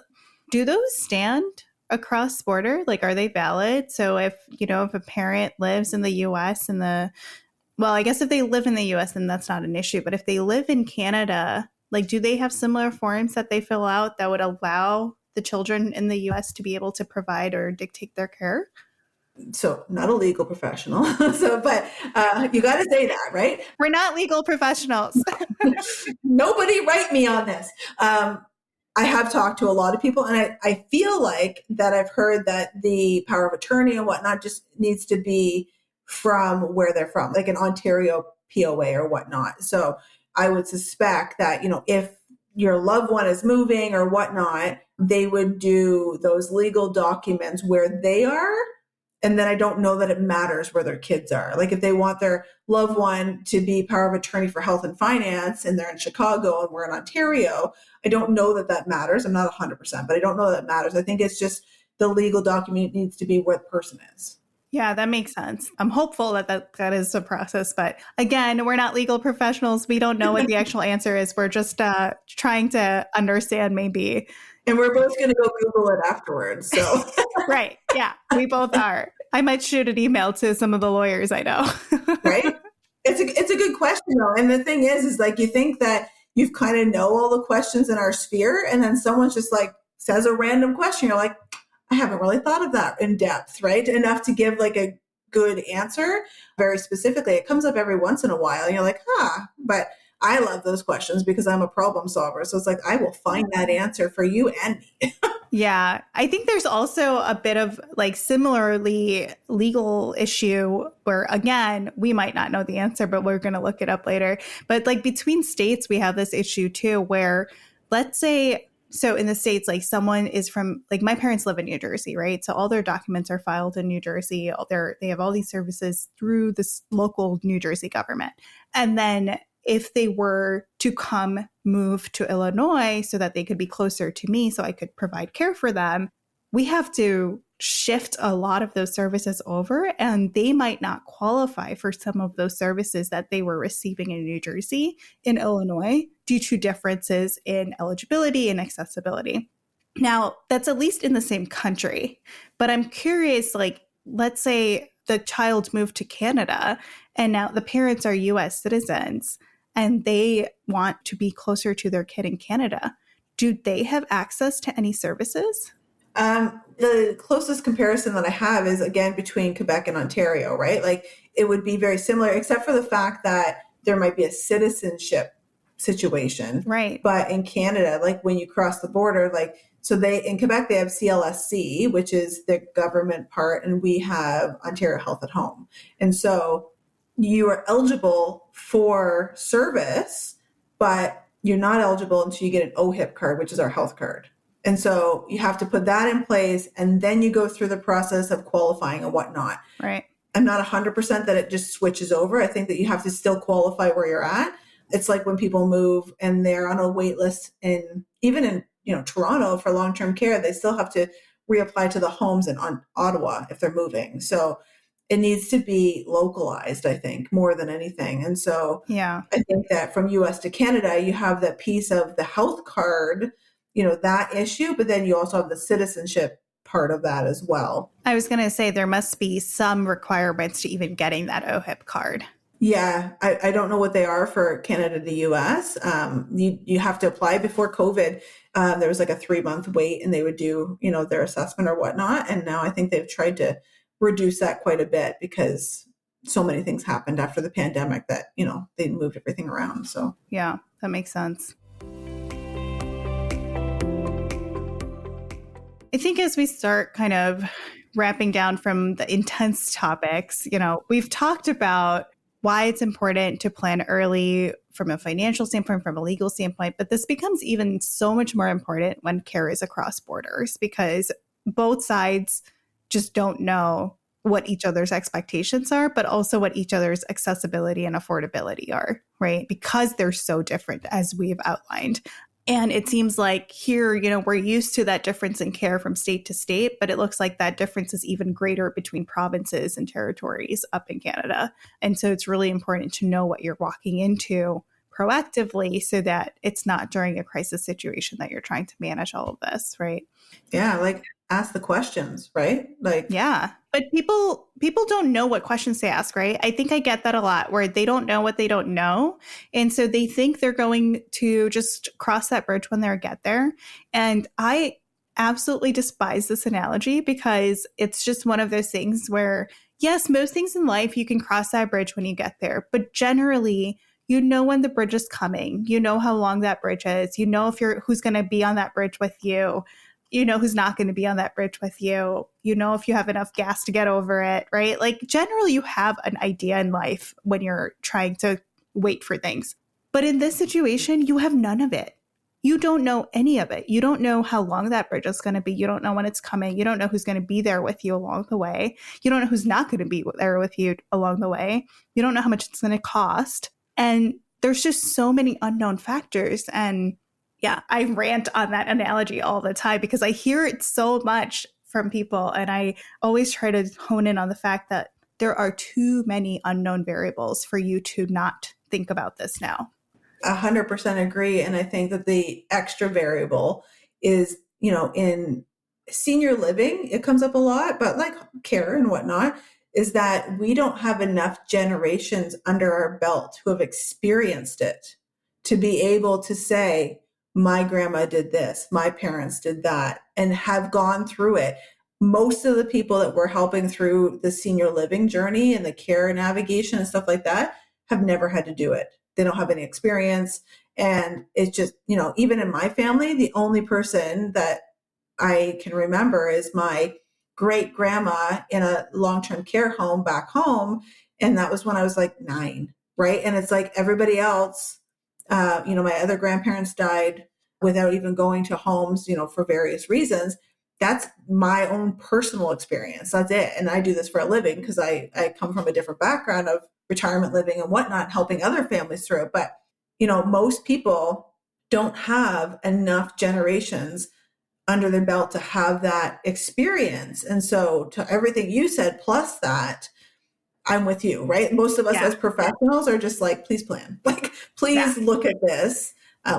Do those stand across border? Like, are they valid? So if a parent lives in the US I guess if they live in the US, then that's not an issue. But if they live in Canada, like, do they have similar forms that they fill out that would allow the children in the US to be able to provide or dictate their care? So not a legal professional. But you got to say that, right? We're not legal professionals. Nobody write me on this. I have talked to a lot of people, and I feel like that I've heard that the power of attorney and whatnot just needs to be from where they're from, like an Ontario POA or whatnot. So I would suspect that, if your loved one is moving or whatnot, they would do those legal documents where they are. And then I don't know that it matters where their kids are. Like if they want their loved one to be power of attorney for health and finance and they're in Chicago and we're in Ontario, I don't know that that matters. I'm not 100%, but I don't know that matters. I think it's just the legal document needs to be where the person is. Yeah, that makes sense. I'm hopeful that is the process. But again, we're not legal professionals. We don't know what the actual answer is. We're just trying to understand maybe. And we're both going to go Google it afterwards. So Right. Yeah, we both are. I might shoot an email to some of the lawyers I know. Right. It's a good question though. And the thing is like, you think that you've kind of know all the questions in our sphere. And then someone's just like says a random question. You're like, I haven't really thought of that in depth, right? Enough to give like a good answer very specifically. It comes up every once in a while. And you're like, but I love those questions because I'm a problem solver. So it's like, I will find that answer for you and me. Yeah. I think there's also a bit of like similarly legal issue where, again, we might not know the answer, but we're going to look it up later. But like between states, we have this issue too, where let's say, so in the States, like someone is from, like my parents live in New Jersey, right? So all their documents are filed in New Jersey. They have all these services through this local New Jersey government. And then if they were to move to Illinois so that they could be closer to me so I could provide care for them, we have to shift a lot of those services over, and they might not qualify for some of those services that they were receiving in New Jersey in Illinois due to differences in eligibility and accessibility. Now, that's at least in the same country, but I'm curious, like, let's say the child moved to Canada and now the parents are US citizens and they want to be closer to their kid in Canada. Do they have access to any services? The closest comparison that I have is, again, between Quebec and Ontario, right? Like it would be very similar, except for the fact that there might be a citizenship situation. Right. But in Canada, like when you cross the border, like, so in Quebec, they have CLSC, which is the government part, and we have Ontario Health at Home. And so you are eligible for service, but you're not eligible until you get an OHIP card, which is our health card. And so you have to put that in place, and then you go through the process of qualifying and whatnot. Right. I'm not 100% that it just switches over. I think that you have to still qualify where you're at. It's like when people move and they're on a wait list even in Toronto for long-term care, they still have to reapply to the homes in Ottawa if they're moving. So it needs to be localized, I think, more than anything. And so yeah, I think that from US to Canada, you have that piece of the health card, that issue, but then you also have the citizenship part of that as well. I was going to say there must be some requirements to even getting that OHIP card. Yeah, I don't know what they are for Canada to US. You have to apply before COVID. There was like a 3-month wait and they would do, their assessment or whatnot. And now I think they've tried to reduce that quite a bit because so many things happened after the pandemic that, they moved everything around. So yeah, that makes sense. I think as we start kind of wrapping down from the intense topics, we've talked about why it's important to plan early from a financial standpoint, from a legal standpoint, but this becomes even so much more important when care is across borders because both sides just don't know what each other's expectations are, but also what each other's accessibility and affordability are, right? Because they're so different as we've outlined. And it seems like here, we're used to that difference in care from state to state, but it looks like that difference is even greater between provinces and territories up in Canada. And so it's really important to know what you're walking into proactively so that it's not during a crisis situation that you're trying to manage all of this, right? Yeah, like ask the questions, right? Like, yeah. But people don't know what questions to ask, right? I think I get that a lot where they don't know what they don't know. And so they think they're going to just cross that bridge when they get there. And I absolutely despise this analogy because it's just one of those things where, yes, most things in life, you can cross that bridge when you get there. But generally, you know when the bridge is coming. You know how long that bridge is. You know who's going to be on that bridge with you. You know who's not going to be on that bridge with you. You know if you have enough gas to get over it, right? Like generally you have an idea in life when you're trying to wait for things. But in this situation, you have none of it. You don't know any of it. You don't know how long that bridge is going to be. You don't know when it's coming. You don't know who's going to be there with you along the way. You don't know who's not going to be there with you along the way. You don't know how much it's going to cost. And there's just so many unknown factors. And yeah, I rant on that analogy all the time because I hear it so much from people. And I always try to hone in on the fact that there are too many unknown variables for you to not think about this now. 100% agree. And I think that the extra variable is, in senior living, it comes up a lot, but like care and whatnot, is that we don't have enough generations under our belt who have experienced it to be able to say, my grandma did this, my parents did that, and have gone through it. Most of the people that we're helping through the senior living journey and the care navigation and stuff like that have never had to do it. They don't have any experience. And it's just, even in my family, the only person that I can remember is my great grandma in a long-term care home back home. And that was when I was like 9, right? And it's like everybody else, my other grandparents died without even going to homes, for various reasons. That's my own personal experience. That's it. And I do this for a living because I come from a different background of retirement living and whatnot, helping other families through it. But, most people don't have enough generations under their belt to have that experience. And so to everything you said, plus that, I'm with you, right? Most of us as professionals are just like, please plan, like, please look at this.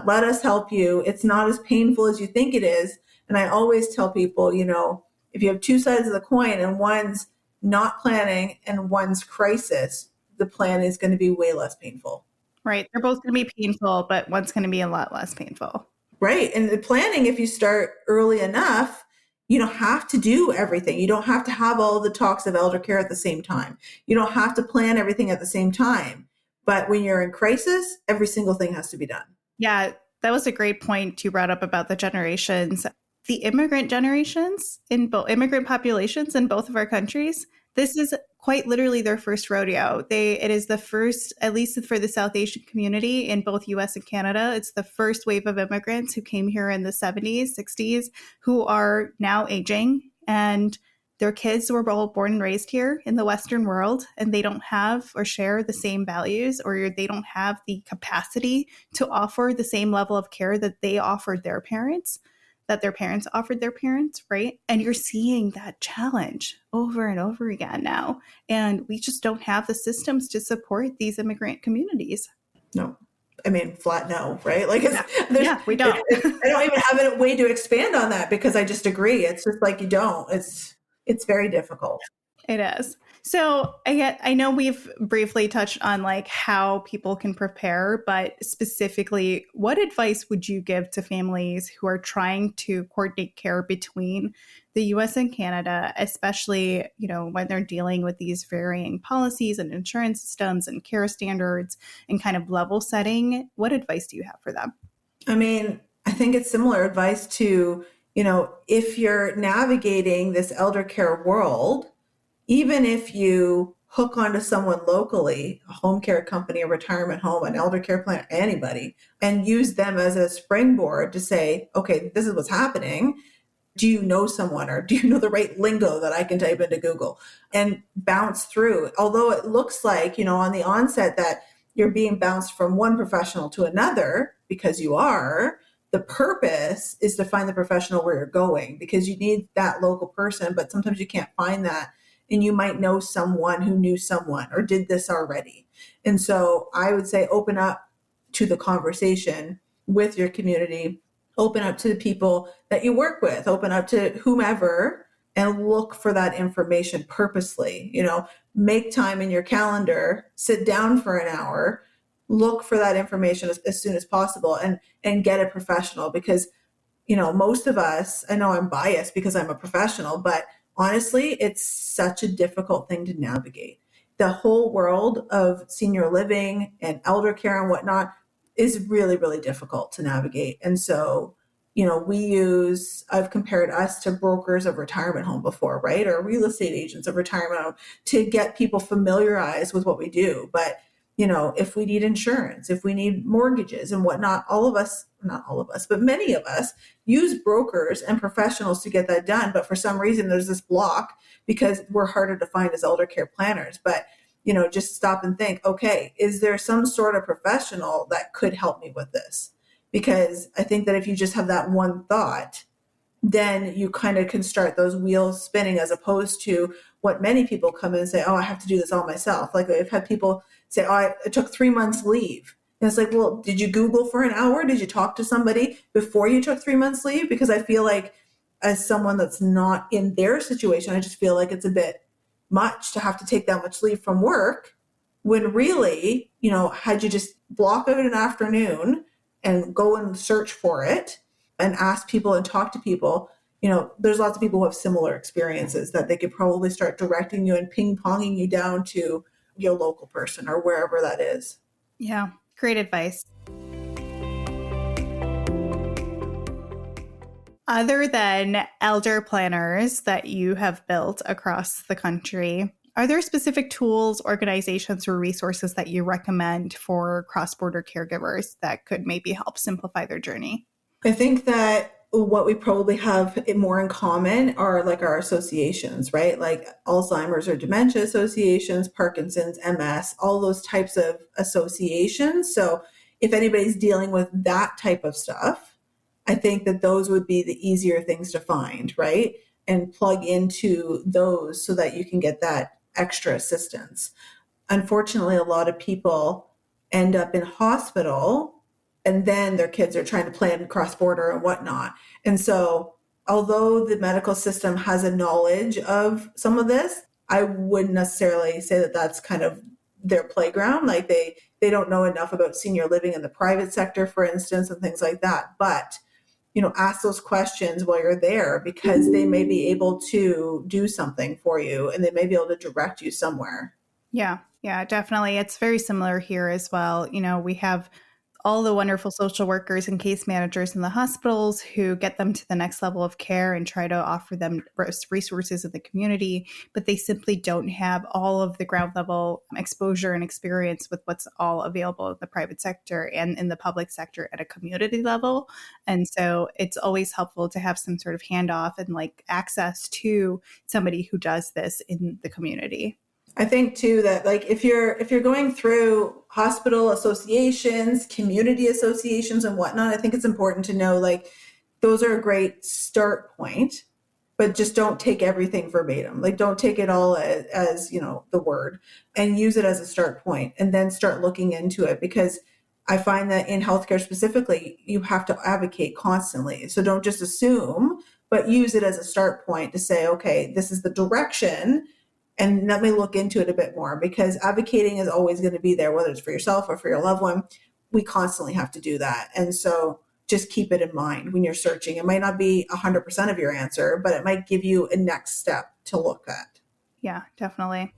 Let us help you. It's not as painful as you think it is. And I always tell people, if you have two sides of the coin and one's not planning and one's crisis, the plan is going to be way less painful. Right. They're both going to be painful, but one's going to be a lot less painful. Right. And the planning, if you start early enough, you don't have to do everything. You don't have to have all the talks of elder care at the same time. You don't have to plan everything at the same time. But when you're in crisis, every single thing has to be done. Yeah, that was a great point you brought up about the generations. The immigrant generations immigrant populations in both of our countries, this is quite literally their first rodeo. It is the first, at least for the South Asian community in both US and Canada, it's the first wave of immigrants who came here in the 70s, 60s, who are now aging, and their kids were all born and raised here in the Western world, and they don't have or share the same values, or they don't have the capacity to offer the same level of care that they offered their parents, that their parents offered their parents, right? And you're seeing that challenge over and over again now. And we just don't have the systems to support these immigrant communities. No. I mean, flat no, right? Like, we don't. I don't even have a way to expand on that because I just agree. It's just like you don't. It's very difficult. It is. So I know we've briefly touched on like how people can prepare, but specifically, what advice would you give to families who are trying to coordinate care between the US and Canada, especially, when they're dealing with these varying policies and insurance systems and care standards and kind of level setting? What advice do you have for them? I mean, I think it's similar advice to if you're navigating this elder care world, even if you hook onto someone locally, a home care company, a retirement home, an elder care plan, anybody, and use them as a springboard to say, okay, this is what's happening. Do you know someone, or do you know the right lingo that I can type into Google and bounce through? Although it looks like, on the onset that you're being bounced from one professional to another, because you are, the purpose is to find the professional where you're going, because you need that local person, but sometimes you can't find that. And you might know someone who knew someone or did this already. And so I would say open up to the conversation with your community, open up to the people that you work with, open up to whomever, and look for that information purposely. Make time in your calendar, sit down for an hour, look for that information as soon as possible, and get a professional. Because most of us, I know I'm biased because I'm a professional, but honestly, it's such a difficult thing to navigate. The whole world of senior living and elder care and whatnot is really, really difficult to navigate. And so, I've compared us to brokers of retirement home before, right? Or real estate agents of retirement home, to get people familiarized with what we do. But if we need insurance, if we need mortgages and whatnot, not all of us, but many of us use brokers and professionals to get that done. But for some reason, there's this block because we're harder to find as elder care planners. But, just stop and think, okay, is there some sort of professional that could help me with this? Because I think that if you just have that one thought, then you kind of can start those wheels spinning, as opposed to what many people come in and say, oh, I have to do this all myself. Like I've had people say, oh, I took 3 months leave. And it's like, well, did you Google for an hour? Did you talk to somebody before you took 3 months leave? Because I feel like, as someone that's not in their situation, I just feel like it's a bit much to have to take that much leave from work, when really, had you just block out an afternoon and go and search for it and ask people and talk to people, there's lots of people who have similar experiences that they could probably start directing you and ping-ponging you down to your local person or wherever that is. Yeah, great advice. Other than elder planners that you have built across the country, are there specific tools, organizations, or resources that you recommend for cross-border caregivers that could maybe help simplify their journey? I think that what we probably have more in common are like our associations, right? Like Alzheimer's or dementia associations, Parkinson's, MS, all those types of associations. So if anybody's dealing with that type of stuff, I think that those would be the easier things to find, right? And plug into those so that you can get that extra assistance. Unfortunately, a lot of people end up in hospital, and then their kids are trying to plan cross-border and whatnot. And so although the medical system has a knowledge of some of this, I wouldn't necessarily say that that's kind of their playground. Like they don't know enough about senior living in the private sector, for instance, and things like that. But ask those questions while you're there, because they may be able to do something for you and they may be able to direct you somewhere. Yeah, definitely. It's very similar here as well. We have all the wonderful social workers and case managers in the hospitals who get them to the next level of care and try to offer them resources in the community, but they simply don't have all of the ground level exposure and experience with what's all available in the private sector and in the public sector at a community level. And so it's always helpful to have some sort of handoff and like access to somebody who does this in the community. I think too that like if you're going through hospital associations, community associations and whatnot, I think it's important to know like those are a great start point, but just don't take everything verbatim. Like don't take it all as the word, and use it as a start point and then start looking into it, because I find that in healthcare specifically, you have to advocate constantly. So don't just assume, but use it as a start point to say, okay, this is the direction, and let me look into it a bit more, because advocating is always going to be there, whether it's for yourself or for your loved one. We constantly have to do that. And so just keep it in mind when you're searching. It might not be 100% of your answer, but it might give you a next step to look at. Yeah, definitely.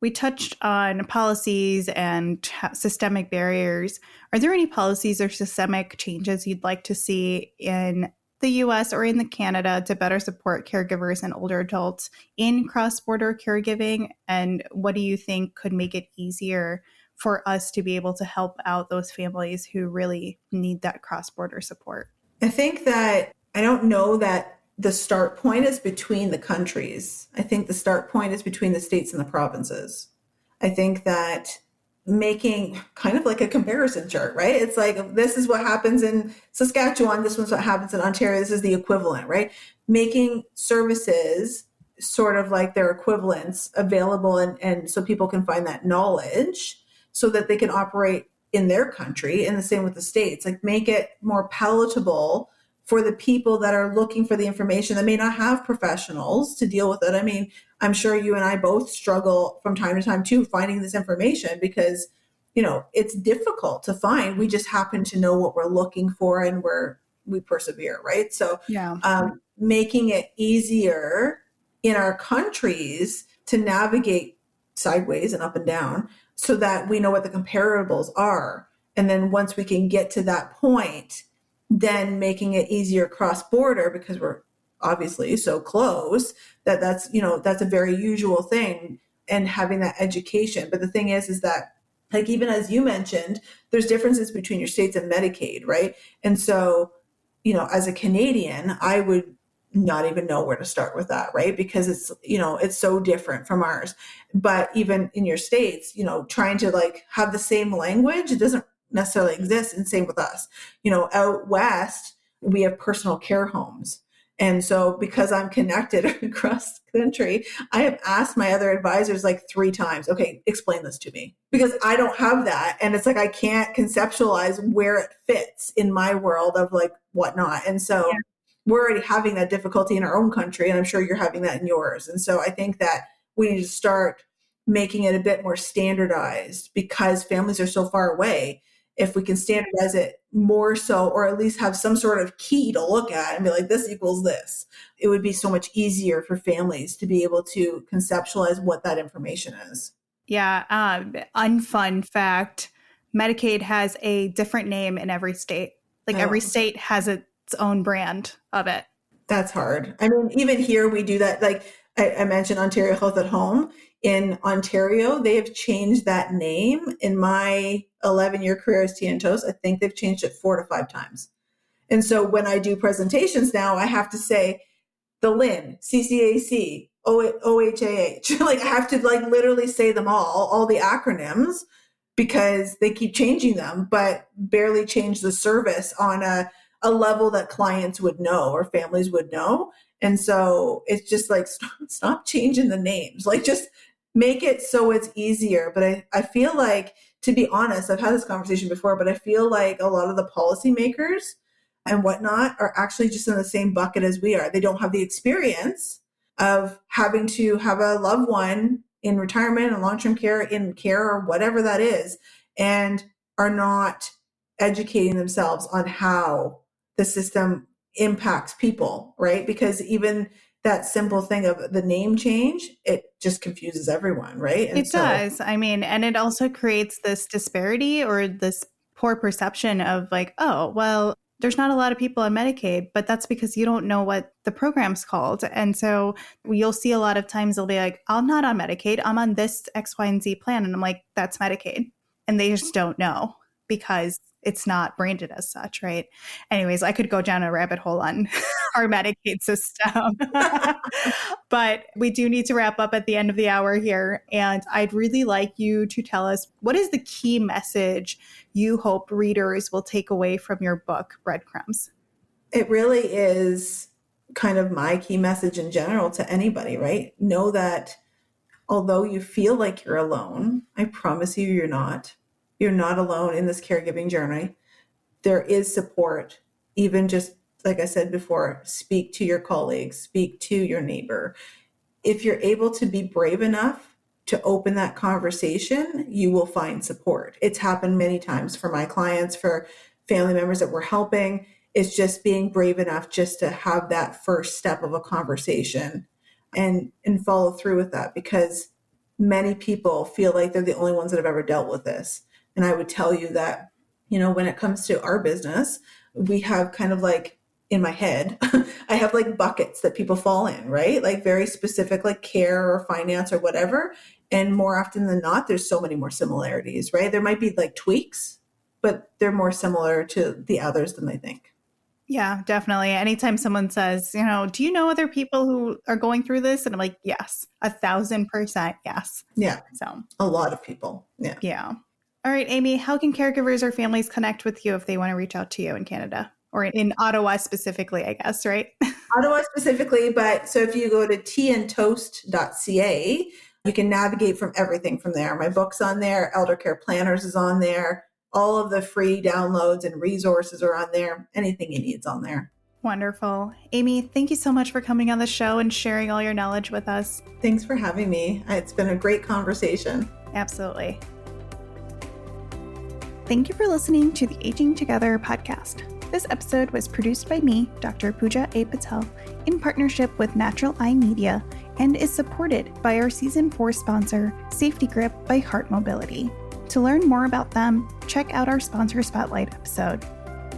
We touched on policies and systemic barriers. Are there any policies or systemic changes you'd like to see in the US or in Canada to better support caregivers and older adults in cross-border caregiving? And what do you think could make it easier for us to be able to help out those families who really need that cross-border support? I think that I don't know that the start point is between the countries. I think the start point is between the states and the provinces. I think that making kind of like a comparison chart, right? It's like, this is what happens in Saskatchewan, this is what happens in Ontario, this is the equivalent, right? Making services sort of like their equivalents available, and so people can find that knowledge so that they can operate in their country, and the same with the states. Like, make it more palatable for the people that are looking for the information that may not have professionals to deal with it. I mean, I'm sure you and I both struggle from time to time too, finding this information because, it's difficult to find. We just happen to know what we're looking for, and we persevere, right? So making it easier in our countries to navigate sideways and up and down so that we know what the comparables are. And then once we can get to that point, then making it easier cross-border, because we're obviously so close that's a very usual thing, and having that education. But the thing is that, like, even as you mentioned, there's differences between your states and Medicaid, right? And so, as a Canadian, I would not even know where to start with that, right? Because it's so different from ours. But even in your states, trying to like have the same language, it doesn't necessarily exist. And same with us. Out west, we have personal care homes. And so because I'm connected across the country, I have asked my other advisors like 3 times, okay, explain this to me, because I don't have that. And it's like, I can't conceptualize where it fits in my world of like whatnot. And so we're already having that difficulty in our own country, and I'm sure you're having that in yours. And so I think that we need to start making it a bit more standardized, because families are so far away. If we can standardize it more so, or at least have some sort of key to look at and be like, this equals this, it would be so much easier for families to be able to conceptualize what that information is. Yeah. Unfun fact, Medicaid has a different name in every state. Like every state has its own brand of it. That's hard. I mean, even here we do that. Like I mentioned Ontario Health at Home. In Ontario, they have changed that name. In my 11-year career as Tea and Toast, I think they've changed it 4 to 5 times. And so when I do presentations now, I have to say the LIN, CCAC, OHAH. Like I have to like literally say them all the acronyms, because they keep changing them, but barely change the service on a level that clients would know or families would know. And so it's just like, stop changing the names, like just make it so it's easier. But I feel like, to be honest, I've had this conversation before, but I feel like a lot of the policymakers and whatnot are actually just in the same bucket as we are. They don't have the experience of having to have a loved one in retirement and long-term care, in care or whatever that is, and are not educating themselves on how the system impacts people, right? Because even that simple thing of the name change, it just confuses everyone, right? And it does. I mean, and it also creates this disparity or this poor perception of like, oh, well, there's not a lot of people on Medicaid, but that's because you don't know what the program's called. And so you'll see a lot of times they'll be like, I'm not on Medicaid, I'm on this X, Y, and Z plan. And I'm like, that's Medicaid. And they just don't know because it's not branded as such, right? Anyways, I could go down a rabbit hole on our Medicaid system. But we do need to wrap up at the end of the hour here. And I'd really like you to tell us, what is the key message you hope readers will take away from your book, Breadcrumbs? It really is kind of my key message in general to anybody, right? Know that although you feel like you're alone, I promise you, you're not. You're not alone in this caregiving journey. There is support. Even just like I said before, speak to your colleagues, speak to your neighbor. If you're able to be brave enough to open that conversation, you will find support. It's happened many times for my clients, for family members that we're helping. It's just being brave enough just to have that first step of a conversation and follow through with that, because many people feel like they're the only ones that have ever dealt with this. And I would tell you that, when it comes to our business, we have kind of like, in my head, I have like buckets that people fall in, right? Like very specific, like care or finance or whatever. And more often than not, there's so many more similarities, right? There might be like tweaks, but they're more similar to the others than they think. Yeah, definitely. Anytime someone says, do you know other people who are going through this? And I'm like, yes, 1,000% yes. Yeah. So a lot of people. Yeah. Yeah. All right, Amy, how can caregivers or families connect with you if they want to reach out to you in Canada or in Ottawa specifically, I guess, right? Ottawa specifically, but so if you go to teaandtoast.ca, you can navigate from everything from there. My book's on there, Elder Care Planners is on there. All of the free downloads and resources are on there. Anything you need is on there. Wonderful. Amy, thank you so much for coming on the show and sharing all your knowledge with us. Thanks for having me. It's been a great conversation. Absolutely. Thank you for listening to the Aging Together podcast. This episode was produced by me, Dr. Pooja A. Patel, in partnership with Natural Eye Media and is supported by our Season 4 sponsor, Safety Grip by Heart Mobility. To learn more about them, check out our Sponsor Spotlight episode.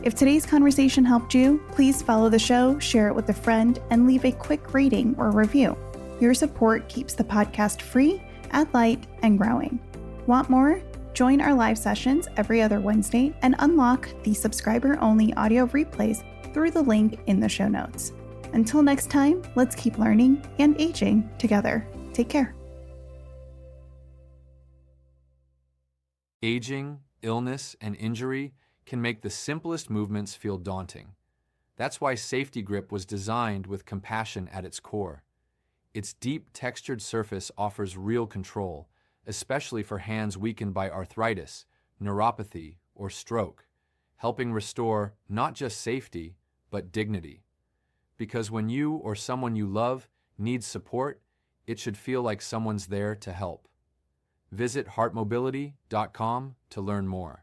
If today's conversation helped you, please follow the show, share it with a friend, and leave a quick rating or review. Your support keeps the podcast free, at light, and growing. Want more? Join our live sessions every other Wednesday and unlock the subscriber-only audio replays through the link in the show notes. Until next time, let's keep learning and aging together. Take care. Aging, illness, and injury can make the simplest movements feel daunting. That's why Safety Grip was designed with compassion at its core. Its deep, textured surface offers real control, especially for hands weakened by arthritis, neuropathy, or stroke, helping restore not just safety, but dignity. Because when you or someone you love needs support, it should feel like someone's there to help. Visit heartmobility.com to learn more.